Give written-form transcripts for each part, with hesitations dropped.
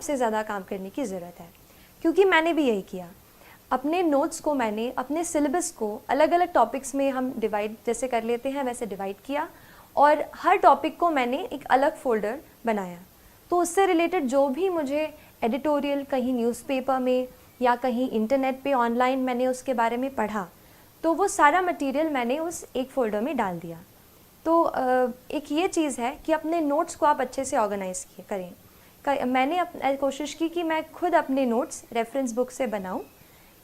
सबसे ज़्यादा काम करने की ज़रूरत है, क्योंकि मैंने भी यही किया। अपने नोट्स को मैंने अपने सिलेबस को अलग अलग टॉपिक्स में हम डिवाइड जैसे कर लेते हैं वैसे डिवाइड किया, और हर टॉपिक को मैंने एक अलग फोल्डर बनाया। तो उससे रिलेटेड जो भी मुझे एडिटोरियल कहीं न्यूज़पेपर में या कहीं इंटरनेट पे ऑनलाइन मैंने उसके बारे में पढ़ा, तो वो सारा मटेरियल मैंने उस एक फ़ोल्डर में डाल दिया। तो एक ये चीज़ है कि अपने नोट्स को आप अच्छे से ऑर्गेनाइज़ करें। मैंने कोशिश की कि मैं खुद अपने नोट्स रेफरेंस बुक से बनाऊं,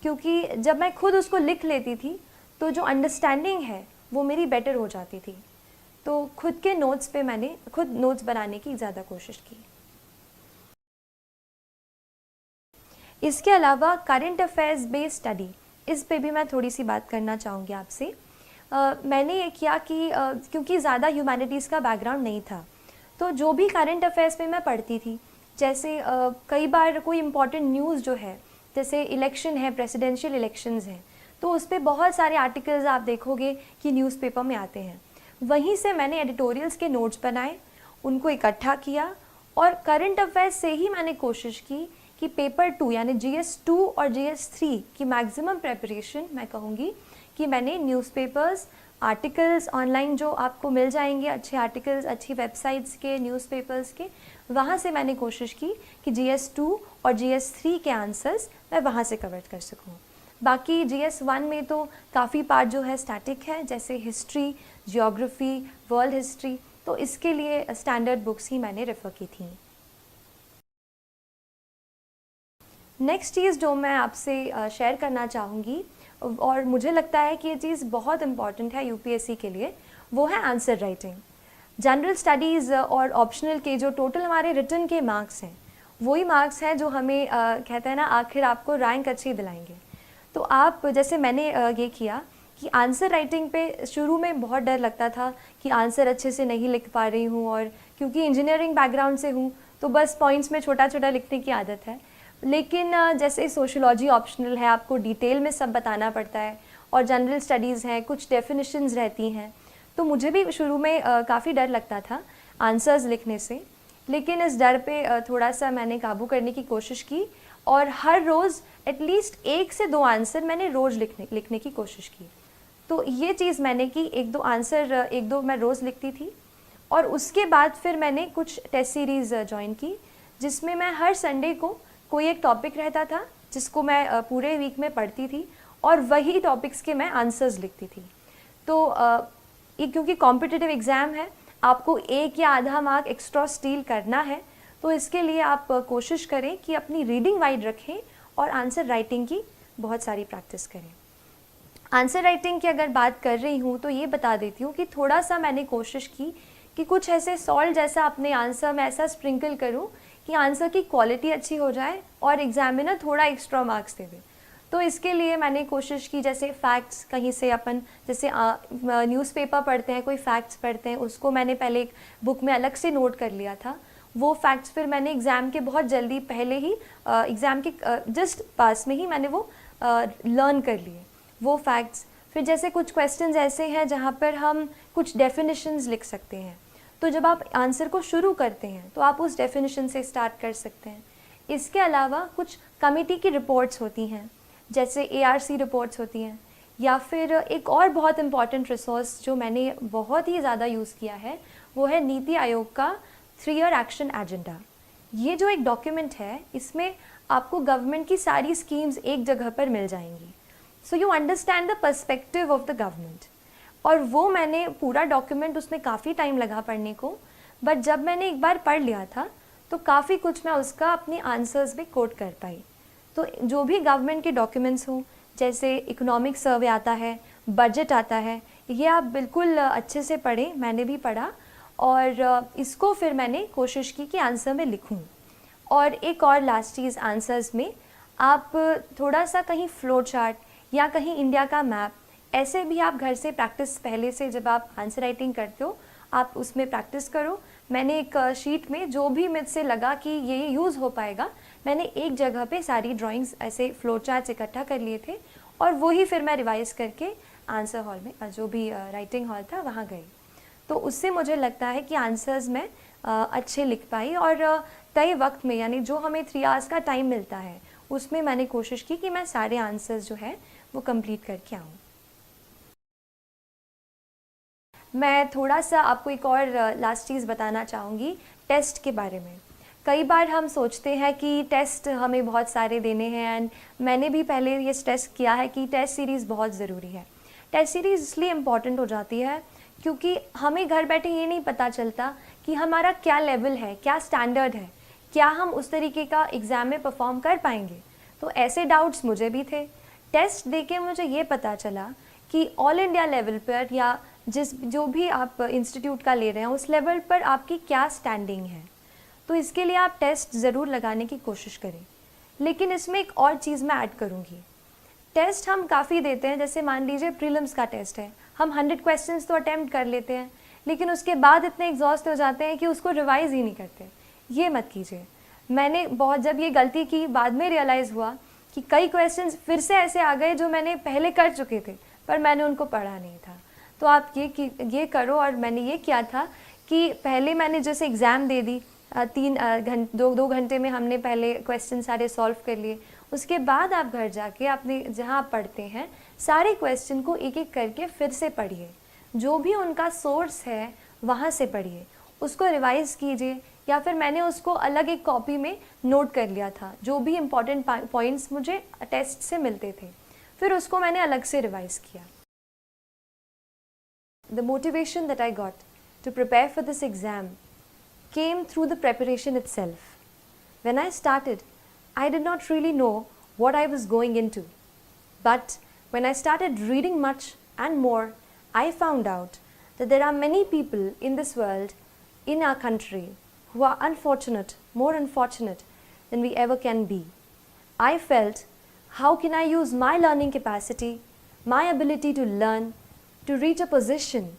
क्योंकि जब मैं खुद उसको लिख लेती थी तो जो अंडरस्टैंडिंग है वो मेरी बेटर हो जाती थी। तो खुद के नोट्स पे मैंने खुद नोट्स बनाने की ज़्यादा कोशिश की। इसके अलावा करंट अफेयर्स बेस्ड स्टडी, इस पे भी मैं थोड़ी सी बात करना चाहूँगी आपसे। मैंने ये किया कि क्योंकि ज़्यादा ह्यूमैनिटीज़ का बैकग्राउंड नहीं था, तो जो भी करंट अफेयर्स में मैं पढ़ती थी, जैसे कई बार कोई इम्पॉर्टेंट न्यूज़ जो है, जैसे इलेक्शन है, प्रेसिडेंशियल इलेक्शंस हैं, तो उस पर बहुत सारे आर्टिकल्स आप देखोगे कि न्यूज़पेपर में आते हैं। वहीं से मैंने एडिटोरियल्स के नोट्स बनाए, उनको इकट्ठा किया, और करंट अफेयर्स से ही मैंने कोशिश की कि पेपर 2 यानी GS2 और GS3 की मैक्सिमम प्रेपरेशन मैं कहूँगी कि मैंने न्यूज़पेपर्स, आर्टिकल्स ऑनलाइन जो आपको मिल जाएंगे, अच्छे आर्टिकल्स अच्छी वेबसाइट्स के, न्यूज़पेपर्स के, वहाँ से मैंने कोशिश की कि GS2 और GS3 के आंसर्स मैं वहाँ से कवर कर सकूँ। बाकी GS1 में तो काफ़ी पार्ट जो है स्टैटिक है, जैसे हिस्ट्री, जियोग्राफी, वर्ल्ड हिस्ट्री, तो इसके लिए स्टैंडर्ड बुक्स ही मैंने रेफ़र की थी। नेक्स्ट चीज़ जो मैं आपसे शेयर करना चाहूँगी, और मुझे लगता है कि ये चीज़ बहुत इम्पॉर्टेंट है UPSC के लिए, वो है आंसर राइटिंग। जनरल स्टडीज़ और ऑप्शनल के जो टोटल हमारे रिटन के मार्क्स हैं, वही मार्क्स हैं जो हमें कहते हैं ना आखिर आपको रैंक अच्छी दिलाएंगे। तो आप जैसे मैंने ये किया कि आंसर राइटिंग पे शुरू में बहुत डर लगता था कि आंसर अच्छे से नहीं लिख पा रही हूँ, और क्योंकि इंजीनियरिंग बैकग्राउंड से हूँ तो बस पॉइंट्स में छोटा छोटा लिखने की आदत है। लेकिन जैसे सोशियोलॉजी ऑप्शनल है, आपको डिटेल में सब बताना पड़ता है, और जनरल स्टडीज़ हैं, कुछ डेफिनेशंस रहती हैं, तो मुझे भी शुरू में काफ़ी डर लगता था आंसर्स लिखने से। लेकिन इस डर पे थोड़ा सा मैंने काबू करने की कोशिश की, और हर रोज़ एटलीस्ट 1 से 2 आंसर मैंने रोज़ लिखने की कोशिश की। तो ये चीज़ मैंने की, 1-2 आंसर 1-2 मैं रोज़ लिखती थी। और उसके बाद फिर मैंने कुछ टेस्ट सीरीज़ ज्वाइन की, जिसमें मैं हर संडे को कोई एक टॉपिक रहता था जिसको मैं पूरे वीक में पढ़ती थी, और वही टॉपिक्स के मैं आंसर्स लिखती थी। तो ये क्योंकि कॉम्पिटिटिव एग्ज़ाम है, आपको 1 या आधा मार्क एक्स्ट्रा स्टील करना है, तो इसके लिए आप कोशिश करें कि अपनी रीडिंग वाइड रखें और आंसर राइटिंग की बहुत सारी प्रैक्टिस करें। आंसर राइटिंग की अगर बात कर रही हूँ तो ये बता देती हूँ कि थोड़ा सा मैंने कोशिश की कि कुछ ऐसे सॉल्ट जैसा अपने आंसर में ऐसा स्प्रिंकल करूँ कि आंसर की क्वालिटी अच्छी हो जाए और एग्जामिनर थोड़ा एक्स्ट्रा मार्क्स दे दे। तो इसके लिए मैंने कोशिश की, जैसे फैक्ट्स कहीं से अपन जैसे न्यूज़पेपर पढ़ते हैं, कोई फैक्ट्स पढ़ते हैं, उसको मैंने पहले एक बुक में अलग से नोट कर लिया था। वो फैक्ट्स फिर मैंने एग्ज़ाम के बहुत जल्दी पहले ही एग्ज़ाम के जस्ट पास में ही मैंने वो लर्न कर लिए वो फैक्ट्स। फिर जैसे कुछ क्वेश्चंस ऐसे हैं जहाँ पर हम कुछ डेफिनेशंस लिख सकते हैं, तो जब आप आंसर को शुरू करते हैं तो आप उस डेफिनेशन से स्टार्ट कर सकते हैं। इसके अलावा कुछ कमिटी की रिपोर्ट्स होती हैं, जैसे ARC रिपोर्ट्स होती हैं, या फिर एक और बहुत इम्पॉर्टेंट रिसोर्स जो मैंने बहुत ही ज़्यादा यूज़ किया है वो है नीति आयोग का 3-year एक्शन एजेंडा। ये जो एक डॉक्यूमेंट है, इसमें आपको गवर्नमेंट की सारी स्कीम्स एक जगह पर मिल जाएंगी, so you understand the perspective of the government. और वो मैंने पूरा डॉक्यूमेंट, उसमें काफ़ी टाइम लगा पढ़ने को, बट जब मैंने एक बार पढ़ लिया था तो काफ़ी कुछ मैं उसका अपने आंसर्स में कोट कर पाई। तो जो भी गवर्नमेंट के डॉक्यूमेंट्स हों, जैसे इकोनॉमिक सर्वे आता है, बजट आता है, ये आप बिल्कुल अच्छे से पढ़ें, मैंने भी पढ़ा, और इसको फिर मैंने कोशिश की कि आंसर में लिखूं। और एक और लास्ट चीज़, आंसर्स में आप थोड़ा सा कहीं फ्लो चार्ट या कहीं इंडिया का मैप, ऐसे भी आप घर से प्रैक्टिस, पहले से जब आप आंसर राइटिंग करते हो आप उसमें प्रैक्टिस करो। मैंने एक शीट में जो भी मुझसे लगा कि ये यूज़ हो पाएगा, मैंने एक जगह पे सारी ड्राइंग्स ऐसे फ्लो चार्ट्स इकट्ठा कर लिए थे, और वही फिर मैं रिवाइज़ करके आंसर हॉल में, जो भी राइटिंग हॉल था, वहाँ गई। तो उससे मुझे लगता है कि आंसर्स में अच्छे लिख पाई और तय वक्त में, यानी जो हमें 3 आवर्स का टाइम मिलता है उसमें मैंने कोशिश की कि मैं सारे आंसर्स जो है वो कंप्लीट करके आऊँ। मैं थोड़ा सा आपको एक और लास्ट चीज़ बताना चाहूँगी टेस्ट के बारे में। कई बार हम सोचते हैं कि टेस्ट हमें बहुत सारे देने हैं, एंड मैंने भी पहले ये टेस्ट किया है कि टेस्ट सीरीज़ बहुत ज़रूरी है। टेस्ट सीरीज़ इसलिए इम्पॉर्टेंट हो जाती है क्योंकि हमें घर बैठे ये नहीं पता चलता कि हमारा क्या लेवल है, क्या स्टैंडर्ड है, क्या हम उस तरीके का एग्ज़ाम में परफॉर्म कर पाएंगे। तो ऐसे डाउट्स मुझे भी थे। टेस्ट देके मुझे ये पता चला कि ऑल इंडिया लेवल पर या जो भी आप इंस्टीट्यूट का ले रहे हैं उस लेवल पर आपकी क्या स्टैंडिंग है। तो इसके लिए आप टेस्ट ज़रूर लगाने की कोशिश करें। लेकिन इसमें एक और चीज़ मैं ऐड करूँगी। टेस्ट हम काफ़ी देते हैं, जैसे मान लीजिए प्रीलिम्स का टेस्ट है, हम 100 क्वेश्चंस तो अटेम्प्ट कर लेते हैं, लेकिन उसके बाद इतने एग्जॉस्ट हो जाते हैं कि उसको रिवाइज़ ही नहीं करते। ये मत कीजिए। मैंने बहुत जब ये गलती की, बाद में रियलाइज़ हुआ कि कई क्वेश्चंस फिर से ऐसे आ गए जो मैंने पहले कर चुके थे पर मैंने उनको पढ़ा नहीं था। तो आप ये करो, और मैंने ये किया था कि पहले मैंने जैसे एग्ज़ाम दे दी, 2 घंटे में हमने पहले क्वेश्चन सारे सॉल्व कर लिए। उसके बाद आप घर जाके अपने जहाँ आप पढ़ते हैं सारे क्वेश्चन को एक एक करके फिर से पढ़िए, जो भी उनका सोर्स है वहाँ से पढ़िए, उसको रिवाइज़ कीजिए, या फिर मैंने उसको अलग एक कॉपी में नोट कर लिया था, जो भी इम्पॉर्टेंट पॉइंट्स मुझे टेस्ट से मिलते थे, फिर उसको मैंने अलग से रिवाइज़ किया। The motivation that I got to prepare for this exam came through the preparation itself. When I started, I did not really know what I was going into. But when I started reading much and more, I found out that there are many people in this world, in our country, who are unfortunate, more unfortunate than we ever can be. I felt, how can I use my learning capacity, my ability to learn, to reach a position